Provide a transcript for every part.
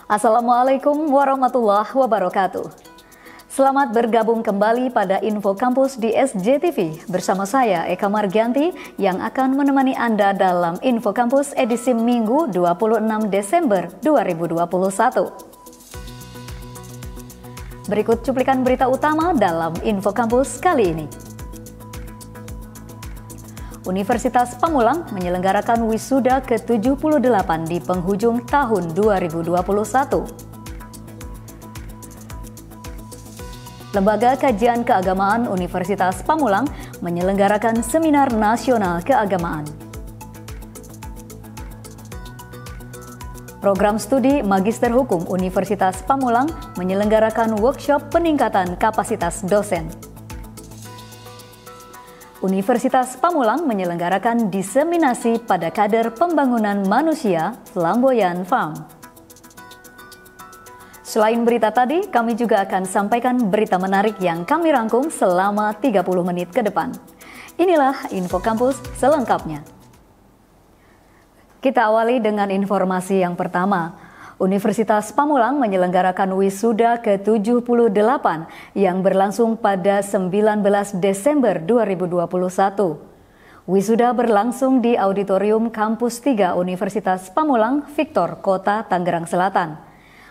Assalamualaikum warahmatullahi wabarakatuh. Selamat bergabung kembali pada Info Kampus di SJTV bersama saya Eka Margianti yang akan menemani Anda dalam Info Kampus edisi Minggu 26 Desember 2021. Berikut cuplikan berita utama dalam Info Kampus kali ini. Universitas Pamulang menyelenggarakan wisuda ke-78 di penghujung tahun 2021. Lembaga Kajian Keagamaan Universitas Pamulang menyelenggarakan Seminar Nasional Keagamaan. Program Studi Magister Hukum Universitas Pamulang menyelenggarakan workshop peningkatan kapasitas dosen. Universitas Pamulang menyelenggarakan diseminasi pada kader pembangunan manusia Flamboyan Farm. Selain berita tadi, kami juga akan sampaikan berita menarik yang kami rangkum selama 30 menit ke depan. Inilah Info Kampus selengkapnya. Kita awali dengan informasi yang pertama. Universitas Pamulang menyelenggarakan wisuda ke-78 yang berlangsung pada 19 Desember 2021. Wisuda berlangsung di Auditorium Kampus 3 Universitas Pamulang, Victor, Kota Tangerang Selatan.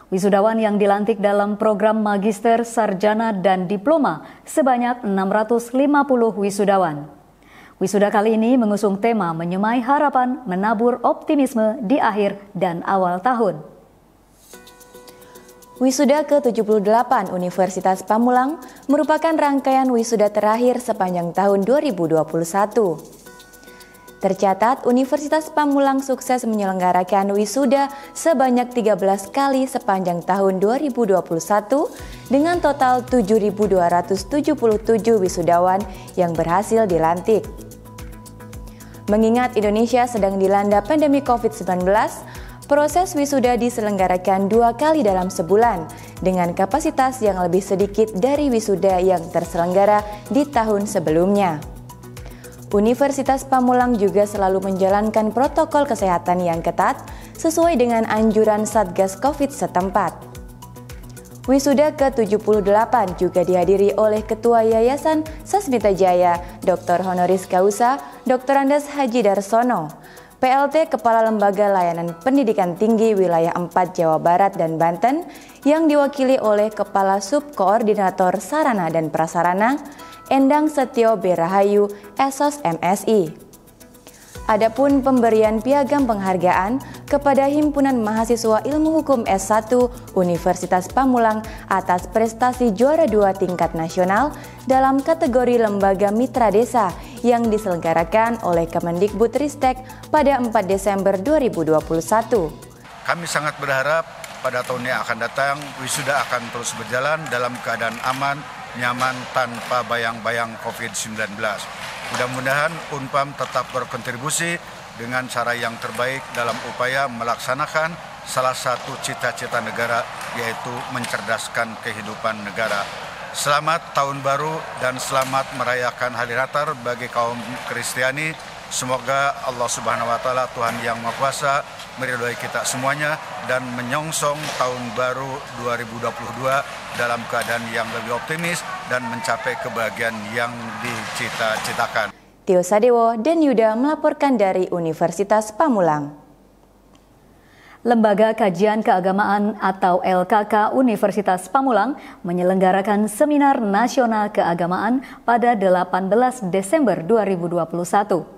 Wisudawan yang dilantik dalam program Magister, Sarjana, dan Diploma sebanyak 650 wisudawan. Wisuda kali ini mengusung tema menyemai harapan, menabur optimisme di akhir dan awal tahun. Wisuda ke-78 Universitas Pamulang merupakan rangkaian wisuda terakhir sepanjang tahun 2021. Tercatat, Universitas Pamulang sukses menyelenggarakan wisuda sebanyak 13 kali sepanjang tahun 2021 dengan total 7.277 wisudawan yang berhasil dilantik. Mengingat Indonesia sedang dilanda pandemi COVID-19, proses wisuda diselenggarakan 2 kali dalam sebulan dengan kapasitas yang lebih sedikit dari wisuda yang terselenggara di tahun sebelumnya. Universitas Pamulang juga selalu menjalankan protokol kesehatan yang ketat sesuai dengan anjuran Satgas Covid setempat. Wisuda ke-78 juga dihadiri oleh Ketua Yayasan Sasmita Jaya, Dr. Honoris Causa, Dr. Andes Haji Darsono, PLT Kepala Lembaga Layanan Pendidikan Tinggi Wilayah 4 Jawa Barat dan Banten yang diwakili oleh Kepala Subkoordinator Sarana dan Prasarana, Endang Setio B. Rahayu, Esos MSI. Adapun pemberian piagam penghargaan kepada Himpunan Mahasiswa Ilmu Hukum S1 Universitas Pamulang atas prestasi juara 2 tingkat nasional dalam kategori Lembaga Mitra Desa yang diselenggarakan oleh Kemendikbudristek pada 4 Desember 2021. Kami sangat berharap pada tahun yang akan datang wisuda akan terus berjalan dalam keadaan aman, nyaman, tanpa bayang-bayang COVID-19. Mudah-mudahan Unpam tetap berkontribusi dengan cara yang terbaik dalam upaya melaksanakan salah satu cita-cita negara, yaitu mencerdaskan kehidupan negara. Selamat Tahun Baru dan selamat merayakan Hari Natal bagi kaum Kristiani. Semoga Allah Subhanahu wa Ta'ala, Tuhan yang Maha Kuasa, meridhoi kita semuanya dan menyongsong Tahun Baru 2022 dalam keadaan yang lebih optimis dan mencapai kebahagiaan yang dicita-citakan. Tio Sadewo dan Yuda melaporkan dari Universitas Pamulang. Lembaga Kajian Keagamaan atau LKK Universitas Pamulang menyelenggarakan Seminar Nasional Keagamaan pada 18 Desember 2021.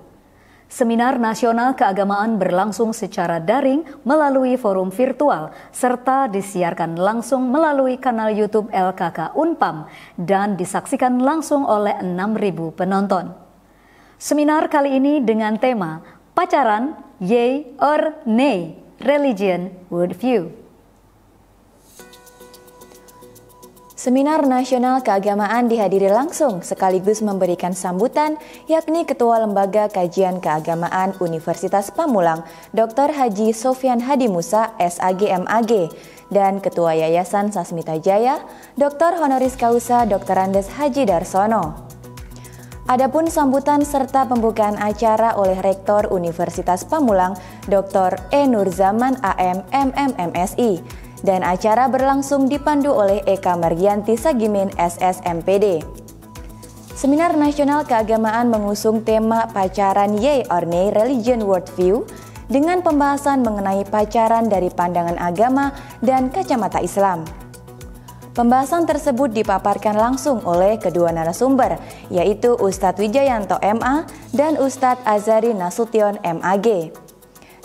Seminar Nasional Keagamaan berlangsung secara daring melalui forum virtual serta disiarkan langsung melalui kanal YouTube LKK Unpam dan disaksikan langsung oleh 6.000 penonton. Seminar kali ini dengan tema Pacaran, Yay or Nay? Religion Worldview. Seminar Nasional Keagamaan dihadiri langsung sekaligus memberikan sambutan yakni Ketua Lembaga Kajian Keagamaan Universitas Pamulang, Dr. Haji Sofyan Hadi Musa, SAG MAG, dan Ketua Yayasan Sasmita Jaya, Dr. Honoris Causa Dr. Andes Haji Darsono. Adapun sambutan serta pembukaan acara oleh Rektor Universitas Pamulang, Dr. E. Nurzaman AM MM MSI, dan acara berlangsung dipandu oleh Eka Margianti Sagimin SSMPD. Seminar Nasional Keagamaan mengusung tema Pacaran Yay or Nay Religion Worldview dengan pembahasan mengenai pacaran dari pandangan agama dan kacamata Islam. Pembahasan tersebut dipaparkan langsung oleh kedua narasumber, yaitu Ustadz Wijayanto MA dan Ustadz Azhari Nasution MAG.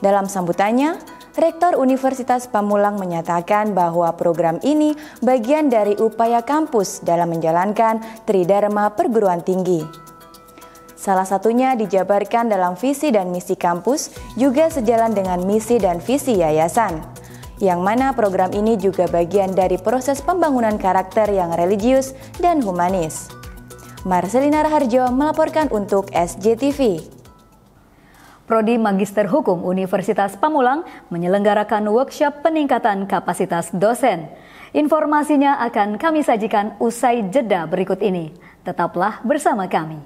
Dalam sambutannya, Rektor Universitas Pamulang menyatakan bahwa program ini bagian dari upaya kampus dalam menjalankan Tridharma Perguruan Tinggi. Salah satunya dijabarkan dalam visi dan misi kampus, juga sejalan dengan misi dan visi yayasan, yang mana program ini juga bagian dari proses pembangunan karakter yang religius dan humanis. Marcelina Raharjo melaporkan untuk SJTV. Prodi Magister Hukum Universitas Pamulang menyelenggarakan workshop peningkatan kapasitas dosen. Informasinya akan kami sajikan usai jeda berikut ini. Tetaplah bersama kami.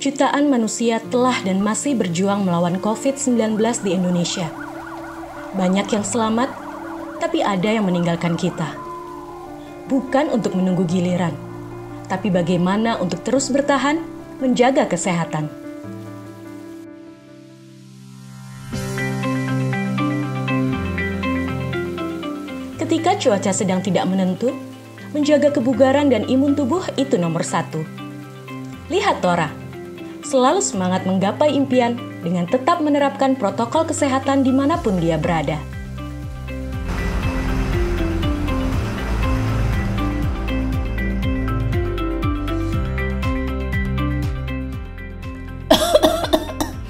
Jutaan manusia telah dan masih berjuang melawan COVID-19 di Indonesia. Banyak yang selamat, tapi ada yang meninggalkan kita. Bukan untuk menunggu giliran, tapi bagaimana untuk terus bertahan, menjaga kesehatan. Ketika cuaca sedang tidak menentu, menjaga kebugaran dan imun tubuh itu nomor 1. Lihat Tora, selalu semangat menggapai impian dengan tetap menerapkan protokol kesehatan dimanapun dia berada.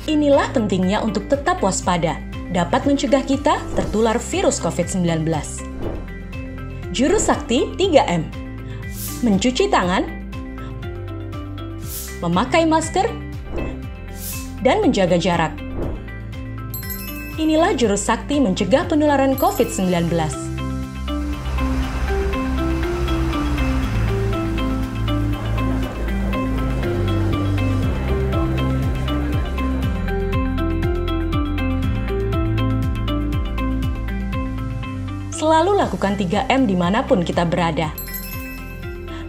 Inilah pentingnya untuk tetap waspada, dapat mencegah kita tertular virus COVID-19. Jurus sakti 3M. Mencuci tangan, memakai masker, dan menjaga jarak. Inilah jurus sakti mencegah penularan COVID-19. Selalu lakukan 3M dimanapun kita berada,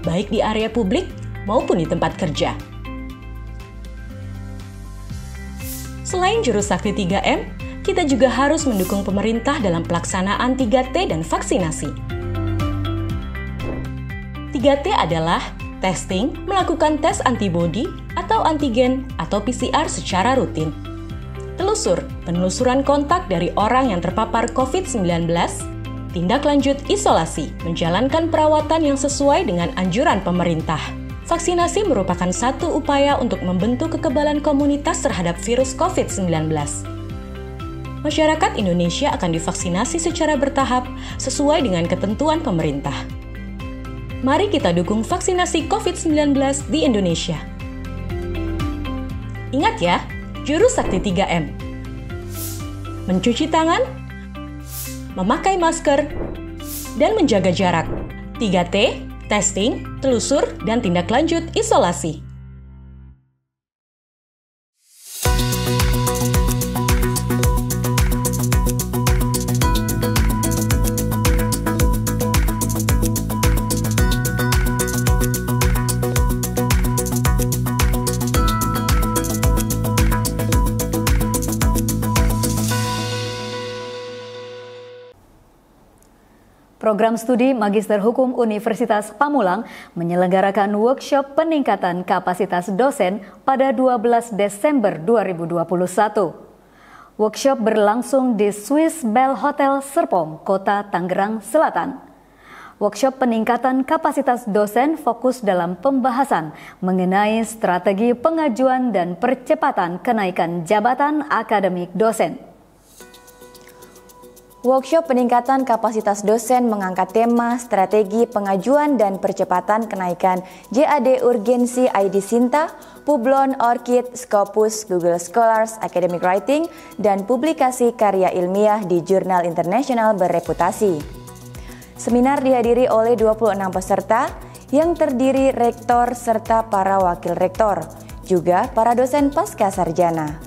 baik di area publik maupun di tempat kerja. Selain jurus sakti 3M, kita juga harus mendukung pemerintah dalam pelaksanaan 3T dan vaksinasi. 3T adalah testing, melakukan tes antibodi atau antigen atau PCR secara rutin. Telusur, penelusuran kontak dari orang yang terpapar COVID-19. Tindak lanjut isolasi, menjalankan perawatan yang sesuai dengan anjuran pemerintah. Vaksinasi merupakan satu upaya untuk membentuk kekebalan komunitas terhadap virus COVID-19. Masyarakat Indonesia akan divaksinasi secara bertahap sesuai dengan ketentuan pemerintah. Mari kita dukung vaksinasi COVID-19 di Indonesia. Ingat ya, jurus sakti 3M. Mencuci tangan, memakai masker, dan menjaga jarak. 3T, testing, telusur, dan tindak lanjut isolasi. Program Studi Magister Hukum Universitas Pamulang menyelenggarakan workshop peningkatan kapasitas dosen pada 12 Desember 2021. Workshop berlangsung di Swiss Bell Hotel Serpong, Kota Tangerang Selatan. Workshop peningkatan kapasitas dosen fokus dalam pembahasan mengenai strategi pengajuan dan percepatan kenaikan jabatan akademik dosen. Workshop peningkatan kapasitas dosen mengangkat tema strategi pengajuan dan percepatan kenaikan JAD Urgensi ID Sinta, Publon, Orchid, Scopus, Google Scholars, Academic Writing, dan publikasi karya ilmiah di jurnal internasional berreputasi. Seminar dihadiri oleh 26 peserta yang terdiri rektor serta para wakil rektor, juga para dosen pasca sarjana.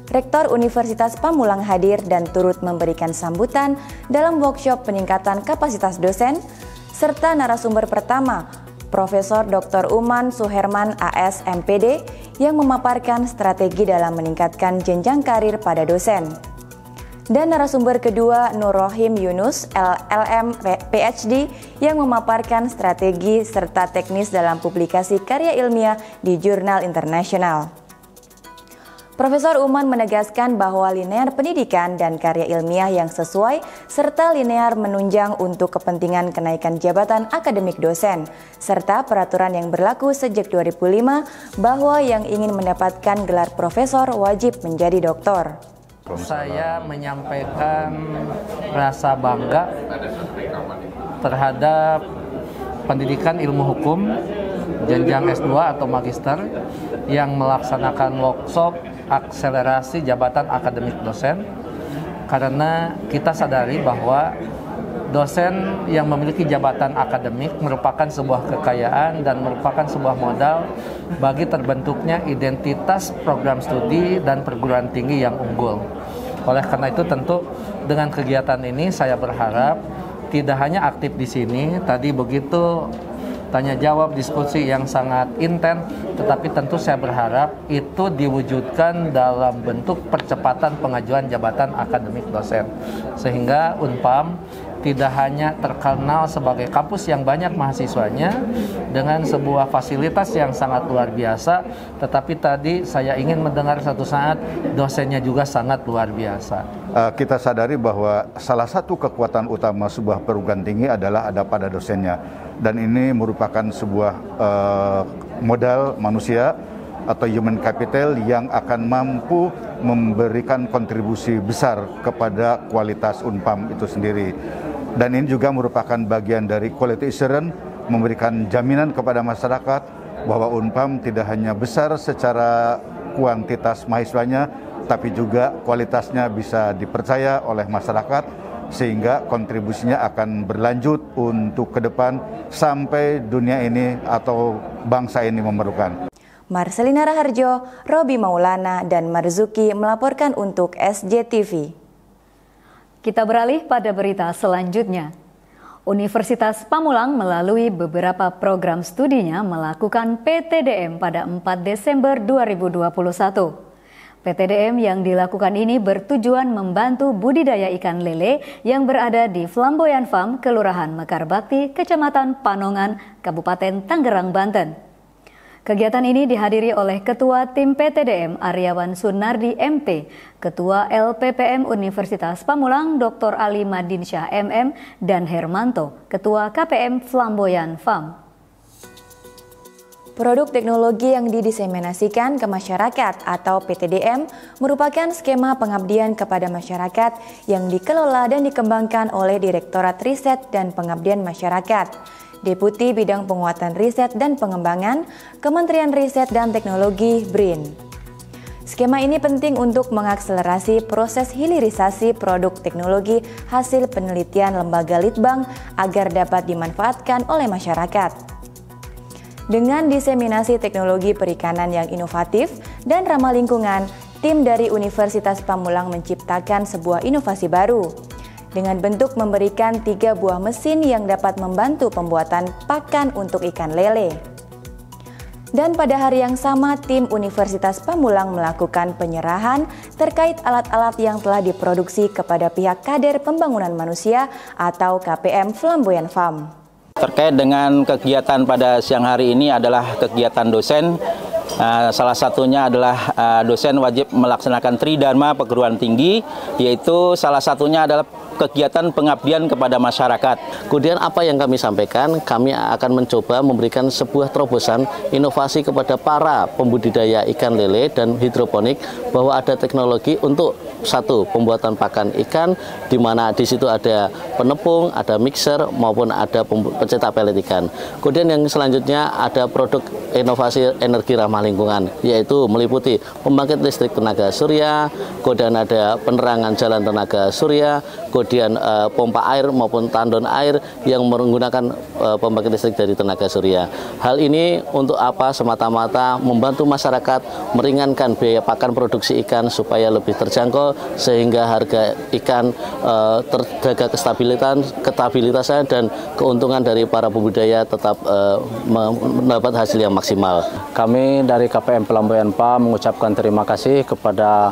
Rektor Universitas Pamulang hadir dan turut memberikan sambutan dalam workshop peningkatan kapasitas dosen, serta narasumber pertama, Profesor Dr. Uman Suherman AS MPD, yang memaparkan strategi dalam meningkatkan jenjang karir pada dosen. Dan narasumber kedua, Nur Rohim Yunus, LLM PhD, yang memaparkan strategi serta teknis dalam publikasi karya ilmiah di jurnal internasional. Profesor Uman menegaskan bahwa linear pendidikan dan karya ilmiah yang sesuai serta linear menunjang untuk kepentingan kenaikan jabatan akademik dosen, serta peraturan yang berlaku sejak 2005 bahwa yang ingin mendapatkan gelar profesor wajib menjadi doktor. Saya menyampaikan rasa bangga terhadap pendidikan ilmu hukum jenjang S2 atau magister yang melaksanakan workshop akselerasi jabatan akademik dosen, karena kita sadari bahwa dosen yang memiliki jabatan akademik merupakan sebuah kekayaan dan merupakan sebuah modal bagi terbentuknya identitas program studi dan perguruan tinggi yang unggul. Oleh karena itu tentu dengan kegiatan ini saya berharap tidak hanya aktif di sini, tadi begitu tanya jawab diskusi yang sangat intens, tetapi tentu saya berharap itu diwujudkan dalam bentuk percepatan pengajuan jabatan akademik dosen, sehingga Unpam tidak hanya terkenal sebagai kampus yang banyak mahasiswanya dengan sebuah fasilitas yang sangat luar biasa, tetapi tadi saya ingin mendengar satu saat dosennya juga sangat luar biasa. Kita sadari bahwa salah satu kekuatan utama sebuah perguruan tinggi adalah ada pada dosennya, dan ini merupakan sebuah modal manusia atau human capital yang akan mampu memberikan kontribusi besar kepada kualitas Unpam itu sendiri. Dan ini juga merupakan bagian dari quality assurance, memberikan jaminan kepada masyarakat bahwa Unpam tidak hanya besar secara kuantitas mahasiswanya, tapi juga kualitasnya bisa dipercaya oleh masyarakat, sehingga kontribusinya akan berlanjut untuk ke depan sampai dunia ini atau bangsa ini memerlukan. Marcelina Raharjo, Robi Maulana, dan Marzuki melaporkan untuk SJTV. Kita beralih pada berita selanjutnya. Universitas Pamulang melalui beberapa program studinya melakukan PTDM pada 4 Desember 2021. PTDM yang dilakukan ini bertujuan membantu budidaya ikan lele yang berada di Flamboyan Farm, Kelurahan Mekar Bakti, Kecamatan Panongan, Kabupaten Tangerang, Banten. Kegiatan ini dihadiri oleh Ketua Tim PTDM Aryawan Sunardi MT, Ketua LPPM Universitas Pamulang Dr. Ali Madinsyah MM, dan Hermanto, Ketua KPM Flamboyan Farm. Produk teknologi yang didiseminasikan ke masyarakat atau PTDM merupakan skema pengabdian kepada masyarakat yang dikelola dan dikembangkan oleh Direktorat Riset dan Pengabdian Masyarakat, Deputi Bidang Penguatan Riset dan Pengembangan, Kementerian Riset dan Teknologi BRIN. Skema ini penting untuk mengakselerasi proses hilirisasi produk teknologi hasil penelitian lembaga litbang agar dapat dimanfaatkan oleh masyarakat. Dengan diseminasi teknologi perikanan yang inovatif dan ramah lingkungan, tim dari Universitas Pamulang menciptakan sebuah inovasi baru dengan bentuk memberikan 3 buah mesin yang dapat membantu pembuatan pakan untuk ikan lele. Dan pada hari yang sama, tim Universitas Pamulang melakukan penyerahan terkait alat-alat yang telah diproduksi kepada pihak Kader Pembangunan Manusia atau KPM Flamboyan Farm. Terkait dengan kegiatan pada siang hari ini adalah kegiatan dosen. Salah satunya adalah dosen wajib melaksanakan Tridharma perguruan tinggi, yaitu salah satunya adalah kegiatan pengabdian kepada masyarakat. Kemudian apa yang kami sampaikan, kami akan mencoba memberikan sebuah terobosan inovasi kepada para pembudidaya ikan lele dan hidroponik bahwa ada teknologi untuk satu, pembuatan pakan ikan, di mana di situ ada penepung, ada mixer maupun ada pencetak pelet ikan. Kemudian yang selanjutnya ada produk inovasi energi ramah lingkungan, yaitu meliputi pembangkit listrik tenaga surya, kemudian ada penerangan jalan tenaga surya, kemudian pompa air maupun tandon air yang menggunakan pembangkit listrik dari tenaga surya. Hal ini untuk apa? Semata-mata membantu masyarakat meringankan biaya pakan produksi ikan supaya lebih terjangkau, sehingga harga ikan terjaga kestabilitasnya dan keuntungan dari para pembudidaya tetap mendapat hasil yang maksimal. Kami dari KPM Pelambayan PAM mengucapkan terima kasih kepada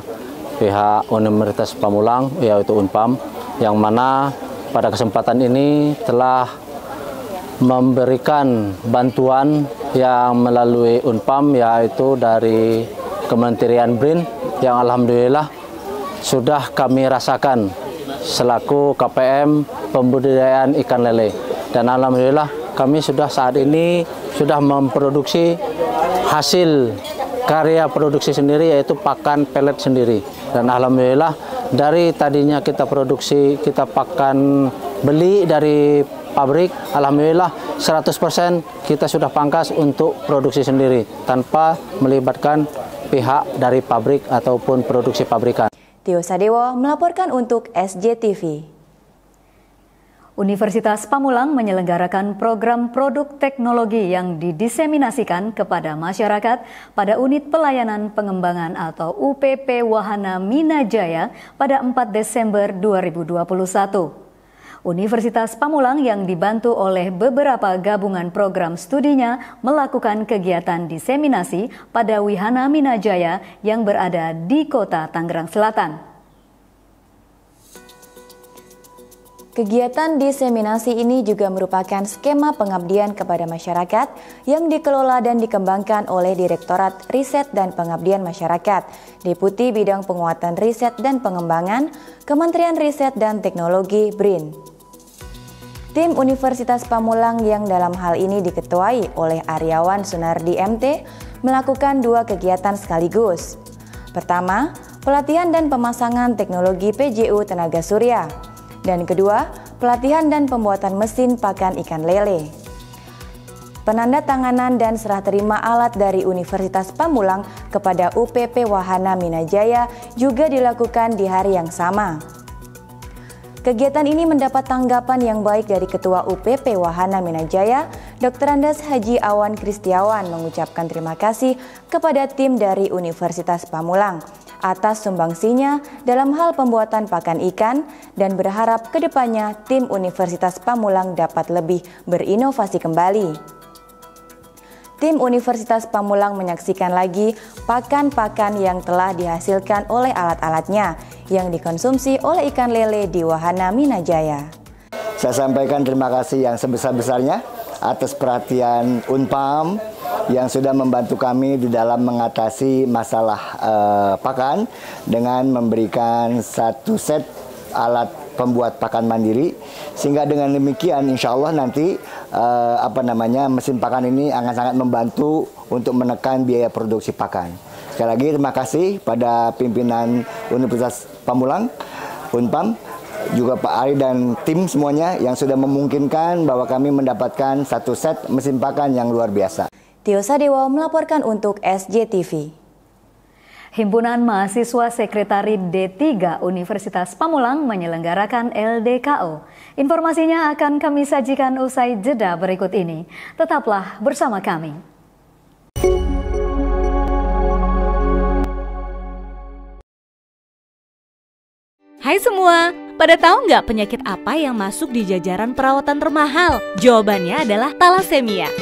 pihak Universitas Pamulang, yaitu Unpam, yang mana pada kesempatan ini telah memberikan bantuan yang melalui Unpam, yaitu dari Kementerian BRIN, yang alhamdulillah sudah kami rasakan selaku KPM pembudidayaan ikan lele. Dan alhamdulillah kami sudah saat ini sudah memproduksi hasil karya produksi sendiri, yaitu pakan pelet sendiri. Dan alhamdulillah dari tadinya kita produksi, kita pakan beli dari pabrik, alhamdulillah 100% kita sudah pangkas untuk produksi sendiri tanpa melibatkan pihak dari pabrik ataupun produksi pabrikan. Tio Sadewo melaporkan untuk SJTV. Universitas Pamulang menyelenggarakan program produk teknologi yang didiseminasikan kepada masyarakat pada Unit Pelayanan Pengembangan atau UPP Wahana Minajaya pada 4 Desember 2021. Universitas Pamulang yang dibantu oleh beberapa gabungan program studinya melakukan kegiatan diseminasi pada Wihana Minajaya yang berada di Kota Tangerang Selatan. Kegiatan diseminasi ini juga merupakan skema pengabdian kepada masyarakat yang dikelola dan dikembangkan oleh Direktorat Riset dan Pengabdian Masyarakat, Deputi Bidang Penguatan Riset dan Pengembangan, Kementerian Riset dan Teknologi BRIN. Tim Universitas Pamulang yang dalam hal ini diketuai oleh Aryawan Sunardi MT melakukan 2 kegiatan sekaligus. Pertama, pelatihan dan pemasangan teknologi PJU tenaga surya. Dan kedua, pelatihan dan pembuatan mesin pakan ikan lele. Penandatanganan dan serah terima alat dari Universitas Pamulang kepada UPP Wahana Minajaya juga dilakukan di hari yang sama. Kegiatan ini mendapat tanggapan yang baik dari Ketua UPP Wahana Minajaya, Dr. Andes Haji Awan Kristiawan mengucapkan terima kasih kepada tim dari Universitas Pamulang atas sumbangsinya dalam hal pembuatan pakan ikan dan berharap kedepannya tim Universitas Pamulang dapat lebih berinovasi kembali. Tim Universitas Pamulang menyaksikan lagi pakan-pakan yang telah dihasilkan oleh alat-alatnya yang dikonsumsi oleh ikan lele di Wahana Minajaya. Saya sampaikan terima kasih yang sebesar-besarnya atas perhatian Unpam yang sudah membantu kami di dalam mengatasi masalah pakan dengan memberikan 1 set alat pembuat pakan mandiri, sehingga dengan demikian insya Allah nanti mesin pakan ini akan sangat membantu untuk menekan biaya produksi pakan. Sekali lagi terima kasih pada pimpinan Universitas Pamulang, Unpam, juga Pak Ari dan tim semuanya yang sudah memungkinkan bahwa kami mendapatkan 1 set mesin pakan yang luar biasa. Tio Sadewo melaporkan untuk SJTV. Himpunan Mahasiswa Sekretari D3 Universitas Pamulang menyelenggarakan LDKO. Informasinya akan kami sajikan usai jeda berikut ini. Tetaplah bersama kami. Hai semua, pada tahu nggak penyakit apa yang masuk di jajaran perawatan termahal? Jawabannya adalah talasemia.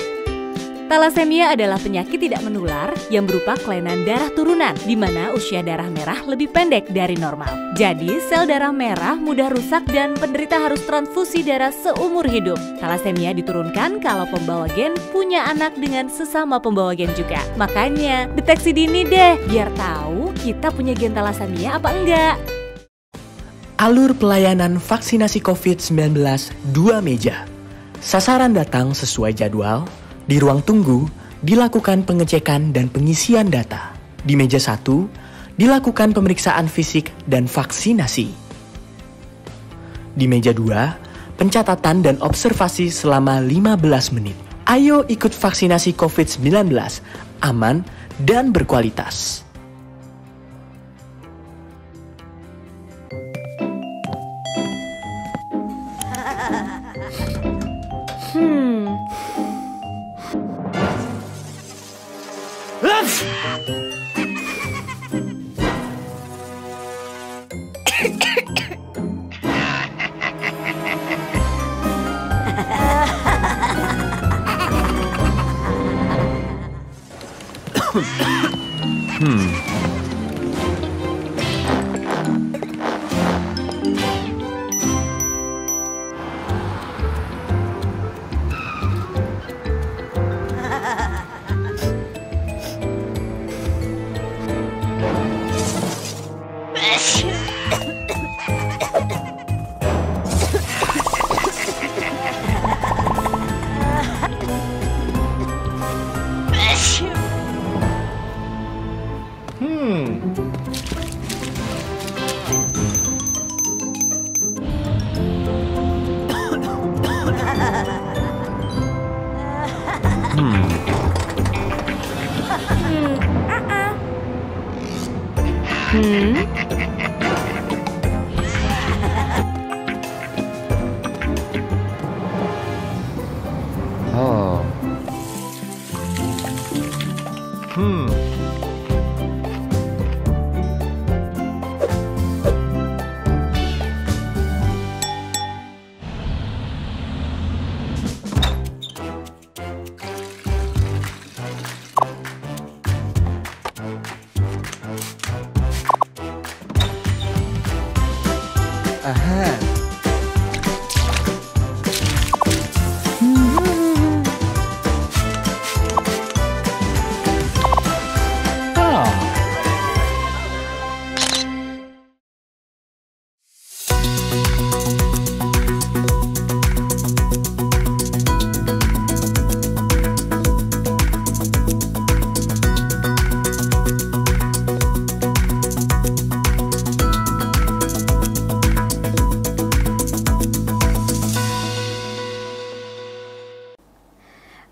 Talasemia adalah penyakit tidak menular yang berupa kelainan darah turunan, di mana usia darah merah lebih pendek dari normal. Jadi, sel darah merah mudah rusak dan penderita harus transfusi darah seumur hidup. Talasemia diturunkan kalau pembawa gen punya anak dengan sesama pembawa gen juga. Makanya, deteksi dini deh, biar tahu kita punya gen talasemia apa enggak. Alur pelayanan vaksinasi COVID-19 2 meja. Sasaran datang sesuai jadwal. Di ruang tunggu dilakukan pengecekan dan pengisian data. Di meja 1 dilakukan pemeriksaan fisik dan vaksinasi. Di meja 2 pencatatan dan observasi selama 15 menit. Ayo ikut vaksinasi COVID-19, aman dan berkualitas.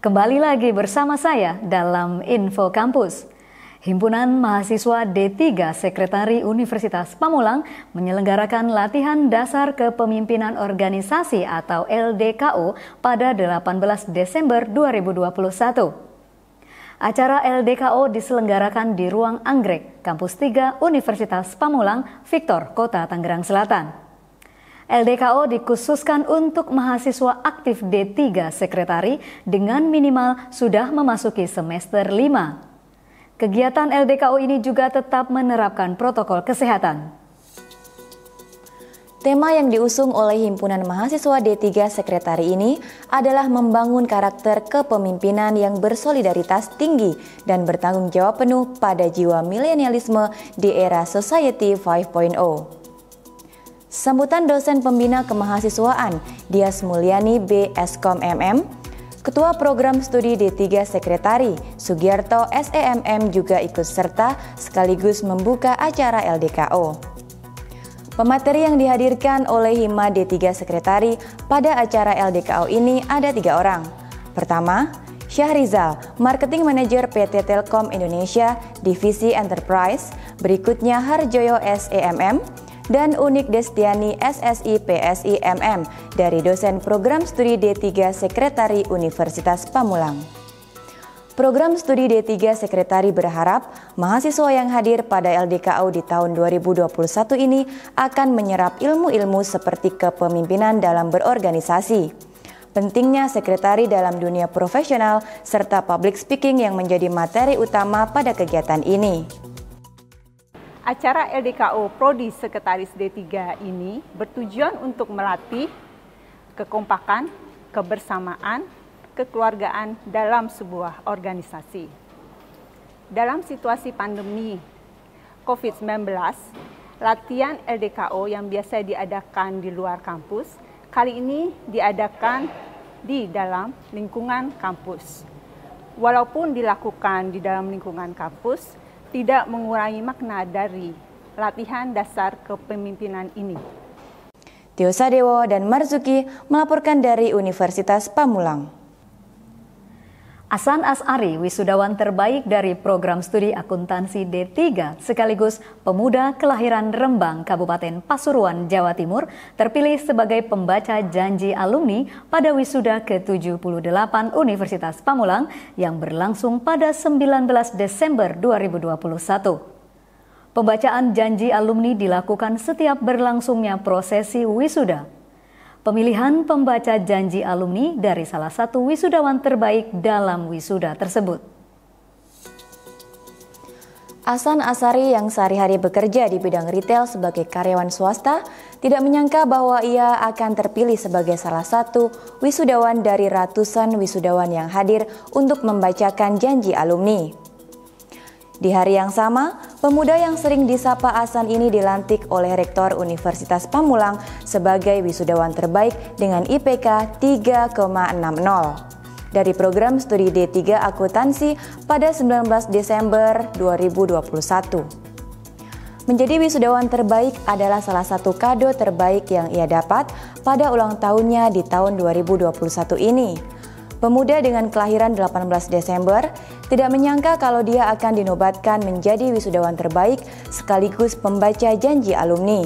Kembali lagi bersama saya dalam Info Kampus. Himpunan Mahasiswa D3 Sekretari Universitas Pamulang menyelenggarakan latihan dasar kepemimpinan organisasi atau LDKO pada 18 Desember 2021. Acara LDKO diselenggarakan di Ruang Anggrek, Kampus 3 Universitas Pamulang, Victor, Kota Tangerang Selatan. LDKO dikhususkan untuk mahasiswa aktif D3 Sekretari dengan minimal sudah memasuki semester 5. Kegiatan LDKO ini juga tetap menerapkan protokol kesehatan. Tema yang diusung oleh Himpunan Mahasiswa D3 Sekretari ini adalah membangun karakter kepemimpinan yang bersolidaritas tinggi dan bertanggung jawab penuh pada jiwa milenialisme di era Society 5.0. Sambutan dosen pembina kemahasiswaan Dias Mulyani B.Eskom MM, Ketua Program Studi D3 Sekretari Sugiarto SEMM juga ikut serta sekaligus membuka acara LDKO. Pemateri yang dihadirkan oleh Hima D3 Sekretari pada acara LDKO ini ada 3 orang. Pertama, Syahrizal, Marketing Manager PT Telkom Indonesia, Divisi Enterprise. Berikutnya Harjoyo SEMM, dan Unik Destiani SSI PSI MM dari dosen Program Studi D3 Sekretari Universitas Pamulang. Program Studi D3 Sekretari berharap mahasiswa yang hadir pada LDKO di tahun 2021 ini akan menyerap ilmu-ilmu seperti kepemimpinan dalam berorganisasi, pentingnya sekretari dalam dunia profesional, serta public speaking yang menjadi materi utama pada kegiatan ini. Acara LDKO Prodi Sekretaris D3 ini bertujuan untuk melatih kekompakan, kebersamaan, kekeluargaan dalam sebuah organisasi. Dalam situasi pandemi COVID-19, latihan LDKO yang biasa diadakan di luar kampus, kali ini diadakan di dalam lingkungan kampus. Walaupun dilakukan di dalam lingkungan kampus, tidak mengurangi makna dari latihan dasar kepemimpinan ini. Tio Sadewo dan Marzuki melaporkan dari Universitas Pamulang. Ahsan As'ari, wisudawan terbaik dari program studi akuntansi D3 sekaligus pemuda kelahiran Rembang, Kabupaten Pasuruan, Jawa Timur, terpilih sebagai pembaca janji alumni pada wisuda ke-78 Universitas Pamulang yang berlangsung pada 19 Desember 2021. Pembacaan janji alumni dilakukan setiap berlangsungnya prosesi wisuda. Pemilihan pembaca janji alumni dari salah satu wisudawan terbaik dalam wisuda tersebut. Ahsan As'ari yang sehari-hari bekerja di bidang retail sebagai karyawan swasta tidak menyangka bahwa ia akan terpilih sebagai salah satu wisudawan dari ratusan wisudawan yang hadir untuk membacakan janji alumni. Di hari yang sama, pemuda yang sering disapa Ahsan ini dilantik oleh Rektor Universitas Pamulang sebagai wisudawan terbaik dengan IPK 3,60 dari program studi D3 Akuntansi pada 19 Desember 2021. Menjadi wisudawan terbaik adalah salah satu kado terbaik yang ia dapat pada ulang tahunnya di tahun 2021 ini. Pemuda dengan kelahiran 18 Desember tidak menyangka kalau dia akan dinobatkan menjadi wisudawan terbaik sekaligus pembaca janji alumni.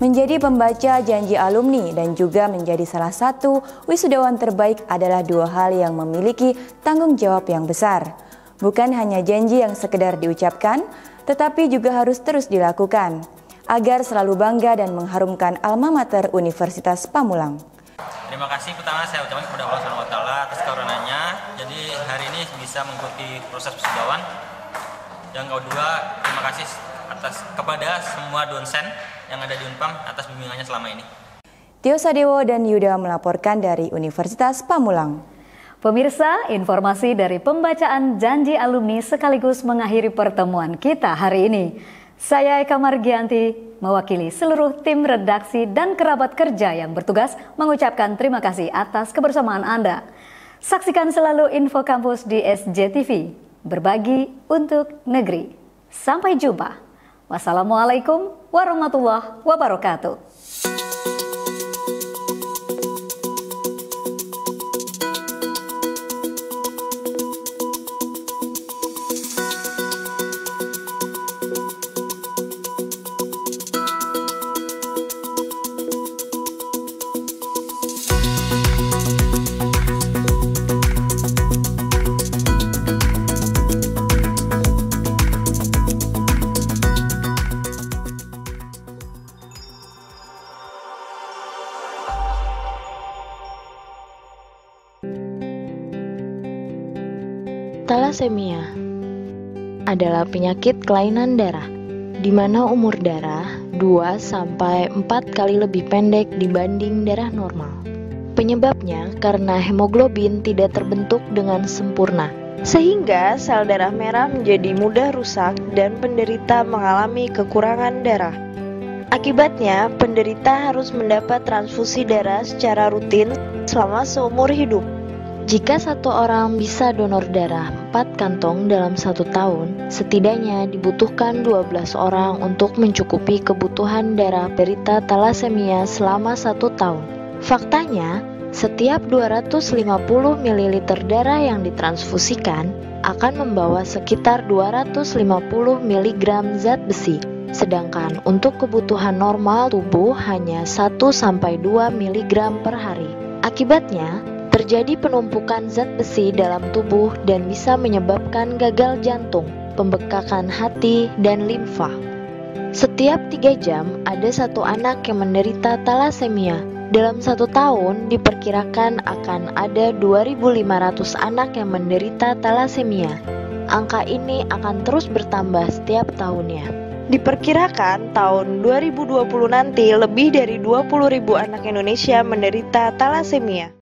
Menjadi pembaca janji alumni dan juga menjadi salah satu wisudawan terbaik adalah dua hal yang memiliki tanggung jawab yang besar. Bukan hanya janji yang sekedar diucapkan, tetapi juga harus terus dilakukan agar selalu bangga dan mengharumkan alma mater Universitas Pamulang. Terima kasih pertama saya ucapkan kepada Allah SWT atas karunia-Nya. Jadi hari ini bisa mengikuti proses wisudawan. Yang kedua, terima kasih kepada semua dosen yang ada di Unpam atas bimbingannya selama ini. Tio Sadewo dan Yuda melaporkan dari Universitas Pamulang. Pemirsa, informasi dari pembacaan janji alumni sekaligus mengakhiri pertemuan kita hari ini. Saya Eka Margianti, mewakili seluruh tim redaksi dan kerabat kerja yang bertugas mengucapkan terima kasih atas kebersamaan Anda. Saksikan selalu info kampus di SJTV, berbagi untuk negeri. Sampai jumpa. Wassalamualaikum warahmatullahi wabarakatuh. Thalassemia adalah penyakit kelainan darah, di mana umur darah 2-4 kali lebih pendek dibanding darah normal. Penyebabnya karena hemoglobin tidak terbentuk dengan sempurna, sehingga sel darah merah menjadi mudah rusak dan penderita mengalami kekurangan darah. Akibatnya, penderita harus mendapat transfusi darah secara rutin selama seumur hidup. Jika satu orang bisa donor darah 4 kantong dalam 1 tahun, setidaknya dibutuhkan 12 orang untuk mencukupi kebutuhan darah penderita thalassemia selama 1 tahun. Faktanya, setiap 250 ml darah yang ditransfusikan akan membawa sekitar 250 mg zat besi, sedangkan untuk kebutuhan normal tubuh hanya 1-2 mg per hari. Akibatnya, terjadi penumpukan zat besi dalam tubuh dan bisa menyebabkan gagal jantung, pembekakan hati, dan limfa. Setiap 3 jam ada 1 anak yang menderita thalassemia. Dalam 1 tahun diperkirakan akan ada 2.500 anak yang menderita thalassemia. Angka ini akan terus bertambah setiap tahunnya. Diperkirakan tahun 2020 nanti lebih dari 20.000 anak Indonesia menderita thalassemia.